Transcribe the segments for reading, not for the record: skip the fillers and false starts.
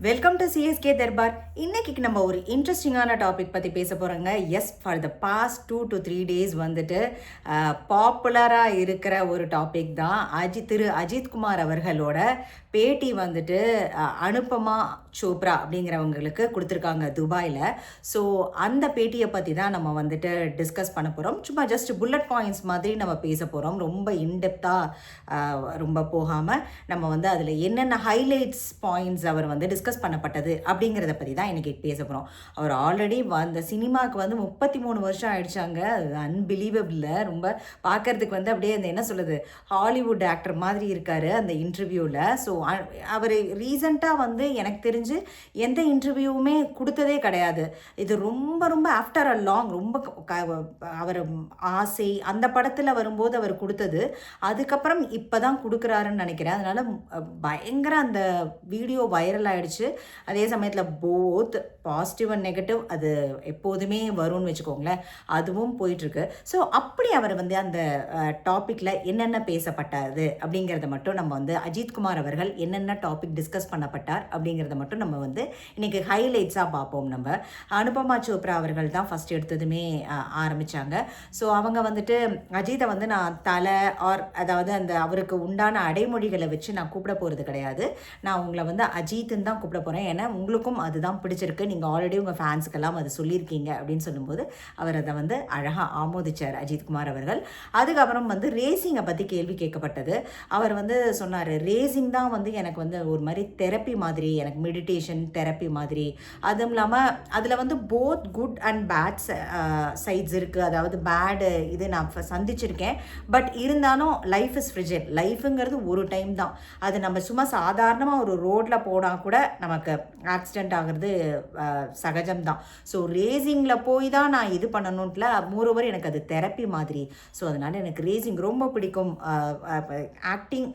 Welcome to CSK Darbar. இன்னைக்கு நம்ம ஒரு இன்ட்ரெஸ்டிங்கான டாபிக் பற்றி பேச போகிறோங்க. Yes, for the past 2 to 3 days வந்துட்டு பாப்புலராக இருக்கிற ஒரு டாபிக் தான். திரு அஜித்குமார் அவர்களோட பேட்டி வந்துட்டு அனுபமா சோப்ரா அப்படிங்கிறவங்களுக்கு கொடுத்துருக்காங்க துபாயில். ஸோ அந்த பேட்டியை பற்றி தான் நம்ம வந்துட்டு டிஸ்கஸ் பண்ண போகிறோம். சும்மா ஜஸ்ட் புல்லட் பாயிண்ட்ஸ் மாதிரி நம்ம பேச போகிறோம். ரொம்ப இன்டெப்த்தாக ரொம்ப போகாமல் நம்ம வந்து அதில் என்னென்ன ஹைலைட்ஸ் பாயிண்ட்ஸ் அவர் வந்து டிஸ்கஸ் பண்ணப்பட்டது அப்படிங்கிறத பற்றி தான் இன்றைக்கி பேச போகிறோம். அவர் ஆல்ரெடி அந்த சினிமாவுக்கு வந்து 33 வருஷம் ஆயிடுச்சாங்க. அது அன்பிலீவபிள். ரொம்ப பார்க்கறதுக்கு வந்து அப்படியே அந்த என்ன சொல்லுது, ஹாலிவுட் ஆக்டர் மாதிரி இருக்கார் அந்த இன்டர்வியூவில். ஸோ அவர் ரீசண்டாக வந்து எனக்கு தெரிஞ்சு எந்த இன்டர்வியூவுமே கொடுத்ததே கிடையாது. இது ரொம்ப ரொம்ப ஆஃப்டர் அ லாங், ரொம்ப அவர் ஆசை அந்த படத்தில் வரும்போது அவர் கொடுத்தது. அதுக்கப்புறம் இப்போ தான் கொடுக்குறாருன்னு நினைக்கிறேன். அதனால் பயங்கர அந்த வீடியோ வைரல் ஆகிடுச்சு. அதே சமயத்தில் போத் பாசிட்டிவ் அண்ட் நெகட்டிவ் அது எப்போதுமே வரும்னு வச்சுக்கோங்களேன், அதுவும் போயிட்டுருக்கு. ஸோ அப்படி அவர் வந்து அந்த டாப்பிக்கில் என்னென்ன பேசப்பட்டது அப்படிங்கிறத மட்டும் நம்ம வந்து அஜித்குமார் அவர்கள் என்னென்ன டாபிக் டிஸ்கஸ் பண்ணப்பட்டார் அப்படிங்கிறத மட்டும் நம்ம வந்து இன்றைக்கி ஹைலைட்ஸாக பார்ப்போம். நம்ம அனுபமா சோப்ரா அவர்கள் தான் ஃபஸ்ட் எடுத்ததுமே ஆரம்பித்தாங்க. ஸோ அவங்க வந்துட்டு அஜித்தை வந்து நான் தலை அதாவது அந்த அவருக்கு உண்டான அடைமொழிகளை வச்சு நான் கூப்பிட போகிறது கிடையாது. நான் உங்களை வந்து அஜித்துன்னு தான் கூப்பிட போகிறேன். ஏன்னா உங்களுக்கும் அதுதான் பிடிச்சிருக்கு, நீங்கள் ஆல்ரெடி உங்கள் ஃபேன்ஸுக்கெல்லாம் அது சொல்லியிருக்கீங்க அப்படின்னு சொல்லும்போது அவர் அதை வந்து அழகாக ஆமோதிச்சார் அஜித்குமார் அவர்கள். அதுக்கப்புறம் வந்து ரேசிங்கை பற்றி கேள்வி கேட்கப்பட்டது. அவர் வந்து சொன்னார், ரேசிங் தான் வந்து எனக்கு வந்து ஒரு மாதிரி தெரப்பி மாதிரி, எனக்கு மெடிடேஷன் தெரப்பி மாதிரி. அதுவும் இல்லாமல் அதில் வந்து both good and bad sides இருக்குது. அதாவது பேடு இது நான் சந்திச்சிருக்கேன். பட் இருந்தாலும் லைஃப் இஸ் ஃப்ரிஜில். லைஃபுங்கிறது ஒரு டைம் தான். அது நம்ம சும்மா சாதாரணமாக ஒரு ரோட்டில் போனால் கூட நமக்கு ஆக்சிடெண்ட் ஆகிறது சகஜம்தான். ஸோ ரேசிங்கில் போய் தான் நான் இது பண்ணணுன்ட்டுல, மோரோவர் எனக்கு அது தெரப்பி மாதிரி. ஸோ அதனால் எனக்கு ரேசிங் ரொம்ப பிடிக்கும். ஆக்டிங்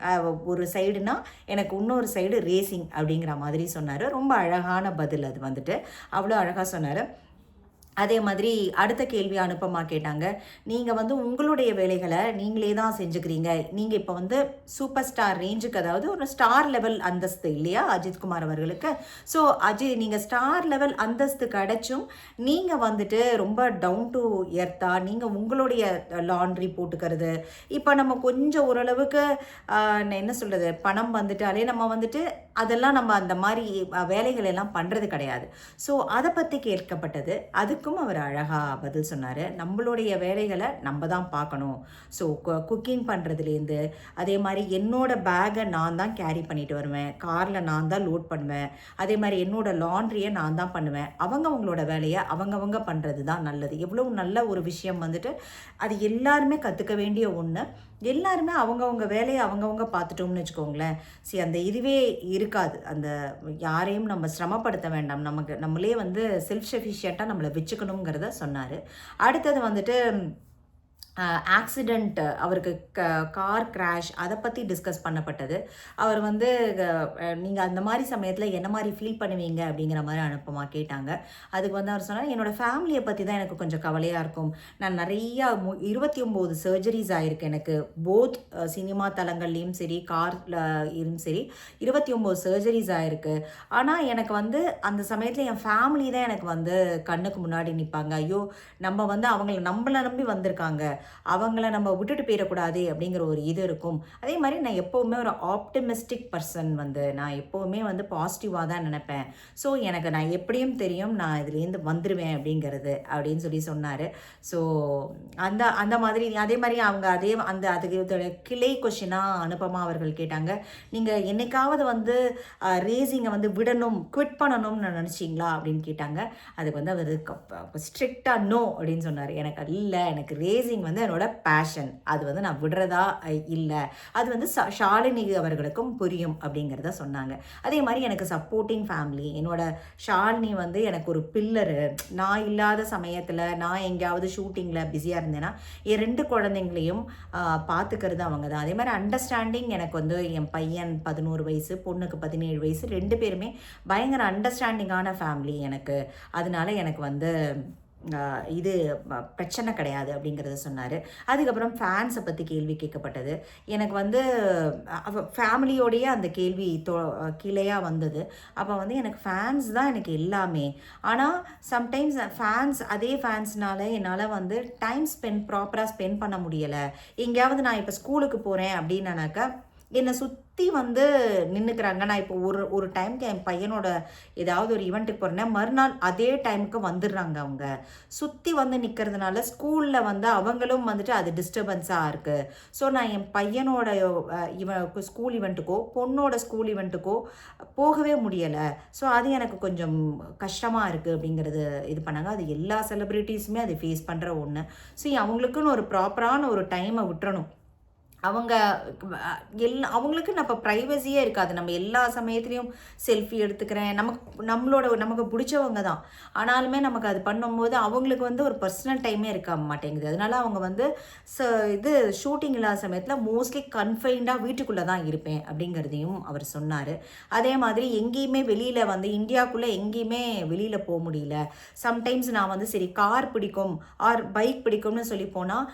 ஒரு சைடுனா எனக்கு இன்னொரு சைடு ரேசிங் அப்படிங்கிற மாதிரி சொன்னார். ரொம்ப அழகான பதில் அது வந்துட்டு, அவ்வளோ அழகாக சொன்னார். அதே மாதிரி அடுத்த கேள்வி அனுப்பமா கேட்டாங்க, நீங்கள் வந்து உங்களுடைய வேலைகளை நீங்களே தான் செஞ்சுக்கிறீங்க. நீங்கள் இப்போ வந்து சூப்பர் ஸ்டார் ரேஞ்சுக்கு, அதாவது ஒரு ஸ்டார் லெவல் அந்தஸ்து இல்லையா அஜித்குமார் அவர்களுக்கு. ஸோ நீங்கள் ஸ்டார் லெவல் அந்தஸ்து கிடைச்சும் நீங்கள் வந்துட்டு ரொம்ப டவுன் டு எர்த்தாக நீங்கள் உங்களுடைய லாண்ட்ரி போட்டுக்கிறது. இப்போ நம்ம கொஞ்சம் ஓரளவுக்கு என்ன சொல்கிறது, பணம் வந்துட்டாலே நம்ம வந்துட்டு அதெல்லாம் நம்ம அந்த மாதிரி வேலைகள் எல்லாம் பண்ணுறது கிடையாது. ஸோ அதை பற்றி கேட்கப்பட்டது. அதுக்கும் அவர் அழகாக பதில் சொன்னார். நம்மளுடைய வேலைகளை நம்ம தான் பார்க்கணும். ஸோ குக்கிங் பண்ணுறதுலேருந்து, அதே மாதிரி என்னோட பேக்கை நான் தான் கேரி பண்ணிட்டு வருவேன், காரில் நான் தான் லோட் பண்ணுவேன், அதே மாதிரி என்னோட லாண்ட்ரியை நான் தான் பண்ணுவேன். அவங்களோட வேலையை அவங்கவங்க பண்ணுறது தான் நல்லது. எவ்வளோ நல்ல ஒரு விஷயம் வந்துட்டு, அது எல்லாருமே கற்றுக்க வேண்டிய ஒன்று. எல்லாருமே அவங்கவுங்க வேலையை அவங்கவுங்க பார்த்துட்டோம்னு வச்சுக்கோங்களேன், சரி அந்த இதுவே இருக்காது. அந்த யாரையும் நம்ம சிரமப்படுத்த வேண்டாம், நம்மளே வந்து செல்ஃப் சஃபிஷியண்ட்டாக நம்மளை வச்சுக்கணுங்கிறத சொன்னார். அடுத்தது வந்துட்டு ஆக்சிடெண்ட், அவருக்கு கார் கிராஷ் அதை பற்றி டிஸ்கஸ் பண்ணப்பட்டது. அவர் வந்து நீங்கள் அந்த மாதிரி சமயத்தில் என்ன மாதிரி ஃபீல் பண்ணுவீங்க அப்படிங்கிற மாதிரி அனுப்பமா கேட்டாங்க. அதுக்கு வந்து அவர் சொன்னார், என்னோடய ஃபேமிலியை பற்றி தான் எனக்கு கொஞ்சம் கவலையாக இருக்கும். நான் நிறையா 29 சர்ஜரிஸ் ஆகிருக்கு எனக்கு, போத் சினிமா தளங்கள்லேயும் சரி கார்லையும் சரி 29 சர்ஜரிஸ் ஆகிருக்கு. ஆனால் எனக்கு வந்து அந்த சமயத்தில் என் ஃபேமிலி தான் எனக்கு வந்து கண்ணுக்கு முன்னாடி நிற்பாங்க. ஐயோ, நம்ம வந்து நம்மளை நம்பி வந்திருக்காங்க, அவங்கள நம்ம விட்டுட்டு போயிடக்கூடாது அப்படிங்கிற ஒரு இது இருக்கும். அதே மாதிரி நான் எப்போவுமே ஒரு ஆப்டிமிஸ்டிக் பர்சன், வந்து நான் எப்போவுமே வந்து பாசிட்டிவாக தான் நினைப்பேன். ஸோ எனக்கு நான் எப்படியும் தெரியும் நான் இதுலேருந்து வந்துடுவேன் அப்படிங்கிறது அப்படின்னு சொல்லி சொன்னார். ஸோ அந்த மாதிரி அதே மாதிரி அவங்க அதுக்கு கிளை கொஷினாக அனுப்பமா அவர்கள் கேட்டாங்க, நீங்கள் என்னைக்காவது வந்து ரேசிங்கை வந்து விடணும், குவிட் பண்ணணும்னு நினச்சிங்களா அப்படின்னு கேட்டாங்க. அதுக்கு வந்து அவர் ஸ்ட்ரிக்டாக நோ அப்படின்னு சொன்னார். எனக்கு இல்லை, எனக்கு ரேசிங் வந்து என்னோட பேஷன், அது வந்து நான் விடுறதா இல்லை, அது வந்து ஷாலினி அவர்களுக்கும் புரியும் அப்படிங்கிறத சொன்னாங்க. அதே மாதிரி எனக்கு சப்போர்ட்டிங் ஃபேமிலி, என்னோட ஷாலினி வந்து எனக்கு ஒரு பில்லரு. நான் இல்லாத சமயத்தில் நான் எங்கேயாவது ஷூட்டிங்கில் பிஸியாக இருந்தேன்னா என் 2 குழந்தைங்களையும் பார்த்துக்கிறது அவங்க தான். அதே மாதிரி அண்டர்ஸ்டாண்டிங், எனக்கு வந்து என் பையன் 11 வயசு, பொண்ணுக்கு 17 வயசு, 2 பேருமே பயங்கர அண்டர்ஸ்டாண்டிங்கான ஃபேமிலி எனக்கு. அதனால எனக்கு வந்து இது பிரச்சனை கிடையாது அப்படிங்கிறத சொன்னார். அதுக்கப்புறம் ஃபேன்ஸை பற்றி கேள்வி கேட்கப்பட்டது. எனக்கு வந்து ஃபேமிலியோடையே அந்த கேள்வி கீழேயாக வந்தது. அப்போ வந்து எனக்கு ஃபேன்ஸ் தான் எனக்கு எல்லாமே. ஆனால் சம்டைம்ஸ் அதே ஃபேன்ஸ்னால என்னால் வந்து ப்ராப்பராக ஸ்பெண்ட் பண்ண முடியலை. எங்கேயாவது நான் இப்போ ஸ்கூலுக்கு போகிறேன் அப்படின்னாக்கா என்னை சுற்றி வந்து நின்றுக்கிறாங்க. நான் இப்போ ஒரு டைமுக்கு என் பையனோட ஏதாவது ஒரு ஈவெண்ட்டுக்கு போகிறேன்னா மறுநாள் அதே டைமுக்கு வந்துடுறாங்க. அவங்க சுற்றி வந்து நிற்கிறதுனால ஸ்கூலில் வந்து அவங்களும் வந்துட்டு அது டிஸ்டர்பன்ஸாக இருக்குது. ஸோ நான் என் பையனோட ஸ்கூல் ஈவெண்ட்டுக்கோ பொண்ணோட ஸ்கூல் ஈவெண்ட்டுக்கோ போகவே முடியலை. ஸோ அது எனக்கு கொஞ்சம் கஷ்டமாக இருக்குது அப்படிங்கிறது இது பண்ணாங்க. அது எல்லா செலிப்ரிட்டிஸுமே அதை ஃபேஸ் பண்ணுற ஒன்று. ஸோ அவங்களுக்குன்னு ஒரு ப்ராப்பரான ஒரு டைமை விட்டுறணும். அவங்க அவங்களுக்கு நம்ம ப்ரைவசியே இருக்காது. நம்ம எல்லா சமயத்துலேயும் செல்ஃபி எடுத்துக்கிறேன். நமக்கு பிடிச்சவங்க தான். ஆனாலுமே நமக்கு அது பண்ணும்போது அவங்களுக்கு வந்து ஒரு பர்சனல் டைமே இருக்க மாட்டேங்குது. அதனால அவங்க வந்து இது ஷூட்டிங் இல்லாத சமயத்தில் மோஸ்ட்லி கன்ஃபைன்டாக வீட்டுக்குள்ளே தான் இருப்பேன் அப்படிங்கிறதையும் அவர் சொன்னார். அதே மாதிரி எங்கேயுமே வெளியில் வந்து இந்தியாவுக்குள்ளே எங்கேயுமே வெளியில் போக முடியல. சம்டைம்ஸ் நான் வந்து சரி கார் பிடிக்கும் ஆர் பைக் பிடிக்கும்னு சொல்லி போனால்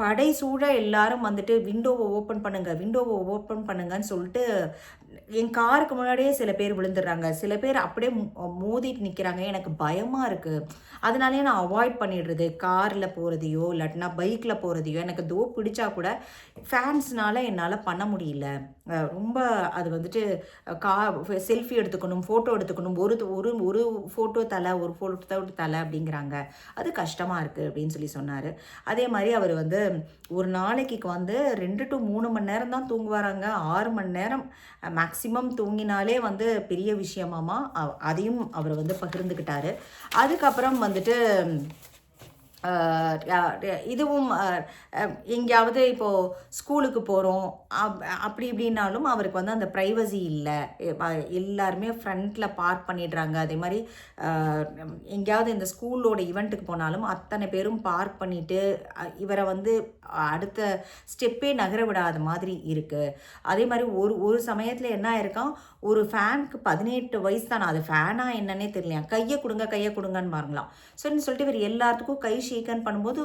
படை சூழ எல்லாரும் வந்துட்டு விண்டோவை ஓப்பன் பண்ணுங்கன்னு சொல்லிட்டு என் காருக்கு முன்னாடியே சில பேர் விழுந்துடுறாங்க. சில பேர் அப்படியே மோதிட்டு நிற்கிறாங்க. எனக்கு பயமாக இருக்குது. அதனாலேயே நான் அவாய்ட் பண்ணிடுறது. காரில் போகிறதையோ இல்லாட்டினா பைக்கில் போகிறதையோ எனக்கு பிடிச்சா கூட ஃபேன்ஸ்னால என்னால் பண்ண முடியல. ரொம்ப அது வந்துட்டு செல்ஃபி எடுத்துக்கணும், ஃபோட்டோ எடுத்துக்கணும். ஒரு ஃபோட்டோ ஒரு ஃபோட்டோ தலை அப்படிங்கிறாங்க. அது கஷ்டமாக இருக்குது அப்படின்னு சொல்லி சொன்னார். அதே மாதிரி அவர் வந்து ஒரு நாளைக்கு வந்து 2 to 3 மணி நேரம் தான் தூங்குவாராங்க. 6 மணி நேரம் மேக்சிமம் தூங்கினாலே வந்து பெரிய விஷயமாமா. அதையும் அவர் வந்து பகிர்ந்துக்கிட்டாரு. அதுக்கப்புறம் வந்துட்டு இதுவும் எங்கேயாவது இப்போது ஸ்கூலுக்கு போகிறோம் அப்படி இப்படின்னாலும் அவருக்கு வந்து அந்த ப்ரைவசி இல்லை. எல்லாருமே ஃப்ரண்ட்டில் பார்க் பண்ணிடுறாங்க. அதே மாதிரி எங்கேயாவது இந்த ஸ்கூலோட ஈவெண்ட்டுக்கு போனாலும் அத்தனை பேரும் பார்க் பண்ணிவிட்டு இவரை வந்து அடுத்த ஸ்டெப்பே நகர விடாத மாதிரி இருக்குது. அதே மாதிரி ஒரு சமயத்தில் என்ன ஆயிருக்கான், ஒரு ஃபேனுக்கு 18 வயசு தானே. அது ஃபேனாக என்னன்னே தெரியலையா. கையை கொடுங்கன்னு மாறலாம். சரின்னு சொல்லிட்டு இவர் எல்லாத்துக்கும் கை ஷேக்கன் பண்ணும்போது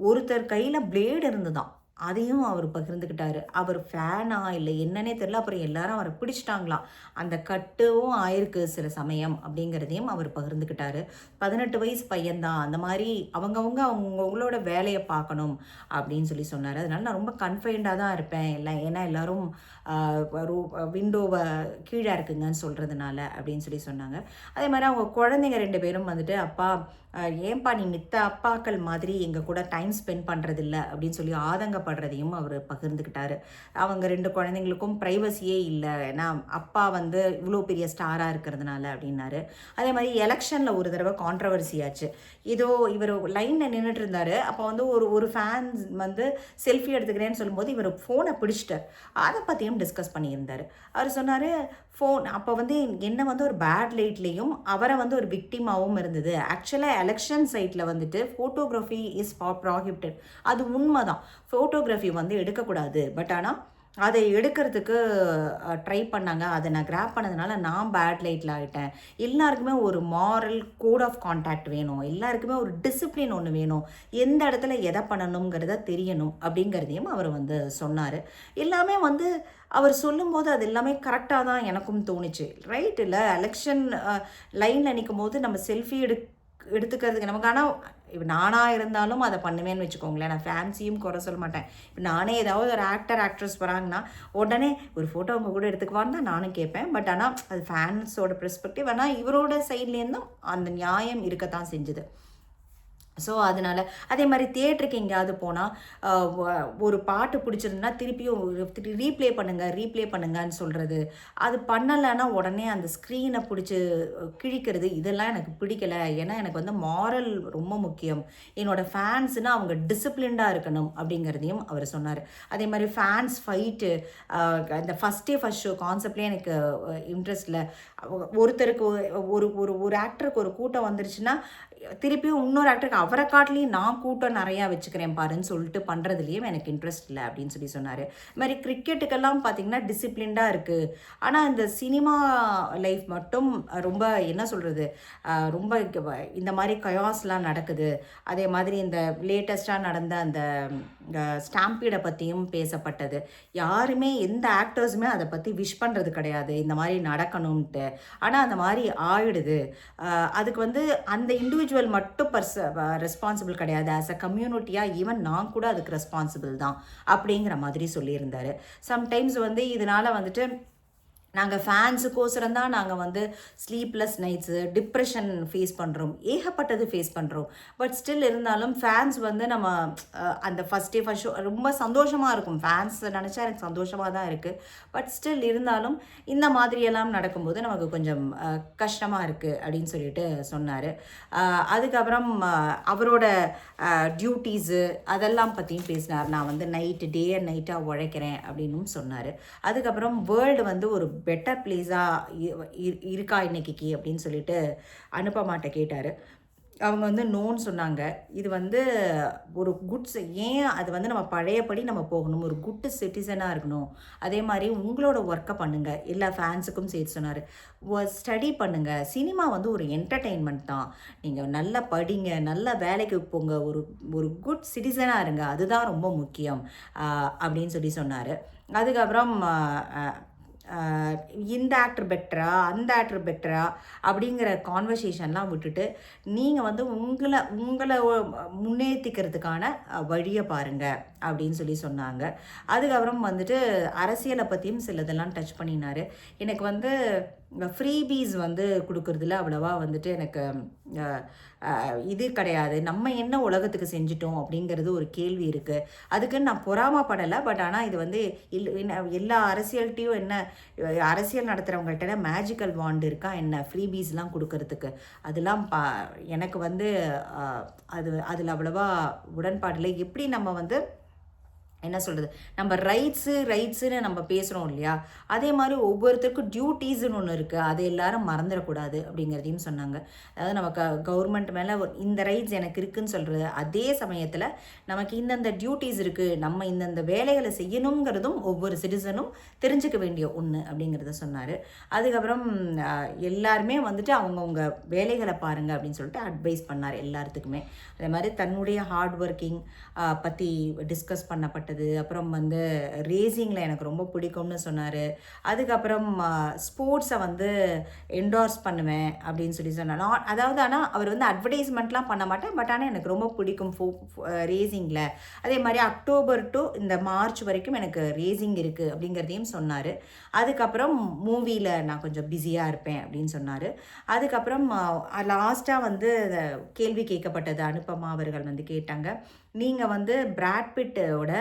ஒருத்தர் கையில் பிளேடு இருந்துதான். அதையும் அவர் பகிர்ந்துக்கிட்டாரு. அவர் ஃபேனா இல்லை என்னன்னே தெரியல. அப்புறம் எல்லாரும் அவரை பிடிச்சிட்டாங்களாம். அந்த கட்டும் ஆயிருக்கு சில சமயம் அப்படிங்கிறதையும் அவர் பகிர்ந்துக்கிட்டாரு. 18 வயசு பையன்தான். அந்த மாதிரி அவங்களோட வேலையை பார்க்கணும் அப்படின்னு சொல்லி சொன்னார். அதனால நான் ரொம்ப கன்ஃபைண்டாக தான் இருப்பேன் ஏன்னா எல்லாரும் விண்டோவை கீழே இருக்குங்கன்னு சொல்கிறதுனால அப்படின்னு சொல்லி சொன்னாங்க. அதே மாதிரி அவங்க குழந்தைங்க 2 பேரும் வந்துட்டு அப்பா ஏன்பா நீ மித்த அப்பாக்கள் மாதிரி எங்கள் கூட டைம் ஸ்பெண்ட் பண்ணுறதில்ல அப்படின்னு சொல்லி ஆதங்கப்படுறதையும் அவர் பகிர்ந்துக்கிட்டாரு. அவங்க 2 குழந்தைங்களுக்கும் ப்ரைவசியே இல்லை. ஏன்னா அப்பா வந்து இவ்வளோ பெரிய ஸ்டாராக இருக்கிறதுனால அப்படின்னாரு. அதே மாதிரி எலெக்ஷனில் ஒரு தடவை கான்ட்ரவர்சி ஆச்சு. இவர் லைனில் நின்றுட்டு இருந்தார். அப்போ வந்து ஒரு ஃபேன்ஸ் வந்து செல்ஃபி எடுத்துக்கிறேன்னு சொல்லும்போது இவர் ஃபோனை பிடிச்சிட்டார். அதை பற்றியும் டிஸ்கஸ் பண்ணியிருந்தார். அவர் சொன்னார் அப்போ வந்து என்னை வந்து ஒரு பேட் லைட்லேயும் அவரை வந்து ஒரு விக்டிமாகவும் இருந்தது. ஆக்சுவலாக எலெக்ஷன் சைட்டில் வந்துட்டு ஃபோட்டோகிராஃபி இஸ் ப்ராஹிபிட்டட். அது உண்மை தான். ஃபோட்டோகிராஃபி வந்து எடுக்கக்கூடாது. பட் ஆனால் அதை எடுக்கிறதுக்கு ட்ரை பண்ணாங்க. அதை நான் கிராப் பண்ணதுனால நான் பேட் லைட்டில் ஆகிட்டேன். எல்லாருக்குமே ஒரு மாரல் கோட் ஆஃப் கான்டாக்ட் வேணும். எல்லாருக்குமே ஒரு டிசிப்ளின் ஒன்று வேணும். எந்த இடத்துல எதை பண்ணணுங்கிறத தெரியணும் அப்படிங்கிறதையும் அவர் வந்து சொன்னார். எல்லாமே வந்து அவர் சொல்லும்போது அது எல்லாமே கரெக்டாக தான் எனக்கும் தோணுச்சு. ரைட் இல்லை, எலெக்ஷன் லைனில் நிற்கும் போது நம்ம செல்ஃபி எடுத்துக்கிறதுக்கு நமக்கு. ஆனால் இப்போ நானாக இருந்தாலும் அதை பண்ணுவேன்னு வச்சுக்கோங்களேன். நான் ஃபேன்ஸியும் குறை சொல்ல மாட்டேன். இப்போ நானே ஏதாவது ஒரு ஆக்ட்ரஸ் வராங்கன்னா உடனே ஒரு ஃபோட்டோ அவங்க கூட எடுத்துக்குவான்னு தான் நானும் கேட்பேன். பட் ஆனால் அது ஃபேன்ஸோட பெர்ஸ்பெக்டிவ். ஆனால் இவரோட சைட்லேருந்தும் அந்த நியாயம் இருக்கத்தான் செஞ்சுது. ஸோ அதனால் அதே மாதிரி தியேட்டருக்கு எங்கேயாவது போனால் ஒரு பாட்டு பிடிச்சிருந்தா திருப்பியும் ரீப்ளே பண்ணுங்கன்னு சொல்கிறது. அது பண்ணலைன்னா உடனே அந்த ஸ்க்ரீனை பிடிச்சி கிழிக்கிறது. இதெல்லாம் எனக்கு பிடிக்கலை. ஏன்னா எனக்கு வந்து மாரல் ரொம்ப முக்கியம். என்னோடய ஃபேன்ஸுனால் அவங்க டிசிப்ளின்டாக இருக்கணும் அப்படிங்கிறதையும் அவர் சொன்னார். அதே மாதிரி ஃபேன்ஸ் ஃபைட்டு இந்த ஃபஸ்ட் ஷோ கான்செப்ட்லேயே எனக்கு இன்ட்ரெஸ்ட் இல்லை. ஒருத்தருக்கு ஒரு ஆக்டருக்கு ஒரு கூட்டம் வந்துருச்சுன்னா திருப்பியும் இன்னொரு ஆக்டருக்கு அவரை காட்டிலையும் நான் கூட்டம் நிறையா வச்சுக்கிறேன் பாருன்னு சொல்லிட்டு பண்ணுறதுலேயும் எனக்கு இன்ட்ரெஸ்ட் இல்லை அப்படின்னு சொன்னார். இது மாதிரி கிரிக்கெட்டுக்கெல்லாம் பார்த்திங்கன்னா டிசிப்ளின்டாக இருக்குது. ஆனால் இந்த சினிமா லைஃப் மட்டும் ரொம்ப என்ன சொல்கிறது, ரொம்ப இந்த மாதிரி கயாஸ்லாம் நடக்குது. அதே மாதிரி இந்த லேட்டஸ்ட்டாக நடந்த அந்த ஸ்டாம்பீடை பற்றியும் பேசப்பட்டது. யாருமே எந்த ஆக்டர்ஸுமே அதை பற்றி விஷ் பண்ணுறது கிடையாது இந்த மாதிரி நடக்கணும்ன்ட்டு. ஆனால் அந்த மாதிரி ஆயிடுது. அதுக்கு வந்து அந்த இண்டிவிஜுவல் மட்டும் ரெஸ்பான்சிபிள் கிடையாது, ஆஸ் அ கம்யூனிட்டியாக ஈவன் நான் கூட அதுக்கு ரெஸ்பான்சிபிள் தான் அப்படிங்கிற மாதிரி சொல்லியிருந்தார். சம்டைம்ஸ் வந்து இதனால் வந்துட்டு நாங்கள் ஃபேன்ஸுக்கோசரம் தான் நாங்கள் வந்து ஸ்லீப்லெஸ் நைட்ஸு, டிப்ரெஷன் ஃபேஸ் பண்ணுறோம், ஏகப்பட்டது ஃபேஸ் பண்ணுறோம். பட் ஸ்டில் இருந்தாலும் ஃபேன்ஸ் வந்து நம்ம அந்த ஃபஸ்ட் ஷோ ரொம்ப சந்தோஷமாக இருக்கும். ஃபேன்ஸ் நினச்சா எனக்கு சந்தோஷமாக தான் இருக்குது. பட் ஸ்டில் இருந்தாலும் இந்த மாதிரியெல்லாம் நடக்கும்போது நமக்கு கொஞ்சம் கஷ்டமாக இருக்குது அப்படின்னு சொல்லிட்டு சொன்னார். அதுக்கப்புறம் அவரோட டியூட்டீஸு அதெல்லாம் பற்றியும் பேசினார். நான் வந்து டே அண்ட் நைட்டாக உழைக்கிறேன் அப்படின்னும் சொன்னார். அதுக்கப்புறம் வேர்ல்டு வந்து ஒரு பெட்டர் பிளேஸாக இருக்கா இன்னைக்கு அப்படின்னு சொல்லிட்டு அனுப்பமாட்ட கேட்டார். அவங்க வந்து நோன்னு சொன்னாங்க. இது வந்து ஒரு குட்ஸ், ஏன் அது வந்து நம்ம பழையபடி நம்ம போகணும், ஒரு குட் சிட்டிசனாக இருக்கணும். அதே மாதிரி உங்களோட ஒர்க்கை பண்ணுங்கள், எல்லா ஃபேன்ஸுக்கும் சேர்த்து சொன்னார். ஸ்டடி பண்ணுங்கள், சினிமா வந்து ஒரு என்டர்டெயின்மெண்ட் தான். நீங்கள் நல்லா படிங்க, நல்லா வேலைக்கு போங்க, ஒரு ஒரு குட் சிட்டிசனாக இருங்க, அதுதான் ரொம்ப முக்கியம் அப்படின்னு சொன்னார். அதுக்கப்புறம் இந்த ஆக்டர் பெட்டரா அந்த ஆக்டர் பெட்டரா அப்படிங்கிற கான்வர்சேஷன்லாம் விட்டுட்டு நீங்கள் வந்து உங்களை முன்னேற்றிக்கிறதுக்கான வழியை பாருங்கள் அப்படின்னு சொன்னாங்க. அதுக்கப்புறம் வந்துட்டு அரசியலை பற்றியும் சிலதெல்லாம் டச் பண்ணினார். எனக்கு வந்து ஃப்ரீபீஸ் வந்து கொடுக்குறதுல அவ்வளவா வந்துட்டு எனக்கு இது கிடையாது. நம்ம என்ன உலகத்துக்கு செஞ்சிட்டோம் அப்படிங்கிறது ஒரு கேள்வி இருக்குது. அதுக்குன்னு நான் பொறாமப்படலை. பட் ஆனால் இது வந்து எல்லா அரசியல்கிட்டையும் என்ன, அரசியல் நடத்துகிறவங்கள்ட்ட மேஜிக்கல் வாண்டு இருக்கா என்ன ஃப்ரீபீஸ்லாம் கொடுக்கறதுக்கு? அதெல்லாம் எனக்கு வந்து அதில் அவ்வளவா உடன்பாடில்லை. எப்படி நம்ம வந்து என்ன சொல்கிறது, நம்ம ரைட்ஸுன்னு நம்ம பேசுகிறோம் இல்லையா, அதே மாதிரி ஒவ்வொருத்தருக்கும் டியூட்டீஸ்ன்னு ஒன்று இருக்குது, அதை எல்லாரும் மறந்துடக்கூடாது அப்படிங்கிறதையும் சொன்னாங்க. அதாவது நமக்கு கவர்மெண்ட் மேலே இந்த ரைட்ஸ் எனக்கு இருக்குதுன்னு சொல்கிறது, அதே சமயத்தில் நமக்கு இந்தந்த டியூட்டீஸ் இருக்குது, நம்ம இந்தந்த வேலைகளை செய்யணுங்கிறதும் ஒவ்வொரு சிட்டிசனும் தெரிஞ்சுக்க வேண்டிய ஒன்று அப்படிங்கிறத சொன்னார். அதுக்கப்புறம் எல்லாருமே வந்துட்டு அவங்கவுங்க வேலைகளை பாருங்கள் அப்படின்னு சொல்லிட்டு அட்வைஸ் பண்ணார் எல்லாத்துக்குமே. அதே மாதிரி தன்னுடைய ஹார்ட் ஒர்க்கிங் பற்றி டிஸ்கஸ் பண்ணப்பட்ட, அப்புறம் வந்து ரேசிங்கில் எனக்கு ரொம்ப பிடிக்கும்னு சொன்னார். அதுக்கப்புறம் ஸ்போர்ட்ஸை வந்து என்டோர்ஸ் பண்ணுவேன் அப்படின்னு சொன்னார். அதாவது ஆனால் அவர் வந்து அட்வர்டைஸ்மெண்ட்லாம் பண்ண மாட்டேன், பட் ஆனால் எனக்கு ரொம்ப பிடிக்கும் ரேசிங்கில். அதே மாதிரி அக்டோபர் டு இந்த மார்ச் வரைக்கும் எனக்கு ரேசிங் இருக்குது அப்படிங்கிறதையும் சொன்னார். அதுக்கப்புறம் மூவியில் நான் கொஞ்சம் பிஸியாக இருப்பேன் அப்படின்னு சொன்னார். அதுக்கப்புறம் லாஸ்ட்டாக வந்து கேள்வி கேட்கப்பட்டது, அனுபமா அவர்கள் வந்து கேட்டாங்க, நீங்கள் வந்து பிராட்பிட்டோட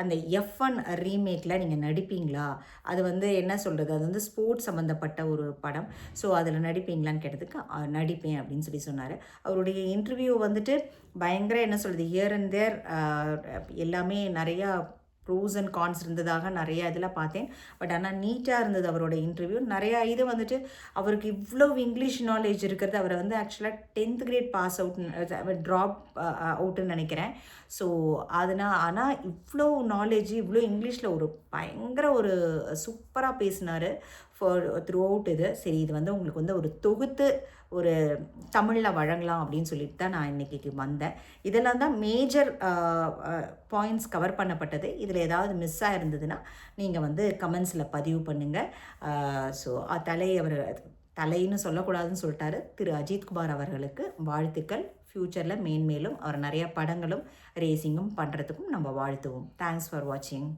அந்த F1 ரீமேக்கில் நீங்கள் நடிப்பீங்களா? அது வந்து என்ன சொல்கிறது, அது வந்து ஸ்போர்ட்ஸ் சம்மந்தப்பட்ட ஒரு படம், ஸோ அதில் நடிப்பீங்களான்னு கேட்டதுக்கு நடிப்பேன் அப்படின்னு சொன்னார். அவருடைய இன்டர்வியூ வந்துட்டு பயங்கர என்ன சொல்கிறது, ஹியர் அண்ட் தேர் எல்லாமே நிறையா ப்ரோஸ் அண்ட் கான்ஸ் இருந்ததாக நிறையா இதில் பார்த்தேன். பட் ஆனால் நீட்டாக இருந்தது அவரோட இன்டர்வியூ. நிறையா இது வந்துட்டு அவருக்கு இவ்வளோ இங்கிலீஷ் நாலேஜ் இருக்கிறது, அவரை வந்து ஆக்சுவலாக 10th grade pass out drop அவுட்டுன்னு நினைக்கிறேன். ஸோ ஆனால் இவ்வளோ நாலேஜ், இவ்வளோ இங்கிலீஷில் ஒரு பயங்கர ஒரு சூப்பராக பேசினார் த்ரூ அவுட் இது. சரி, இது வந்து உங்களுக்கு வந்து ஒரு தொகுத்து ஒரு தமிழில் வழங்கலாம் அப்படின்னு சொல்லிட்டு தான் நான் இன்றைக்கி வந்தேன். இதெல்லாம் தான் மேஜர் பாயிண்ட்ஸ் கவர் பண்ணப்பட்டது. இதில் ஏதாவது மிஸ் ஆகிருந்ததுன்னா நீங்கள் வந்து கமெண்ட்ஸில் பதிவு பண்ணுங்கள். ஸோ தலைன்னு சொல்லக்கூடாதுன்னு சொல்லிட்டாரு திரு அஜித்குமார் அவர்களுக்கு வாழ்த்துக்கள். ஃப்யூச்சரில் மேன்மேலும் அவர் நிறைய படங்களும் ரேசிங்கும் பண்ணுறதுக்கும் நம்ம வாழ்த்துவோம். தேங்க்ஸ் ஃபார் வாட்சிங்.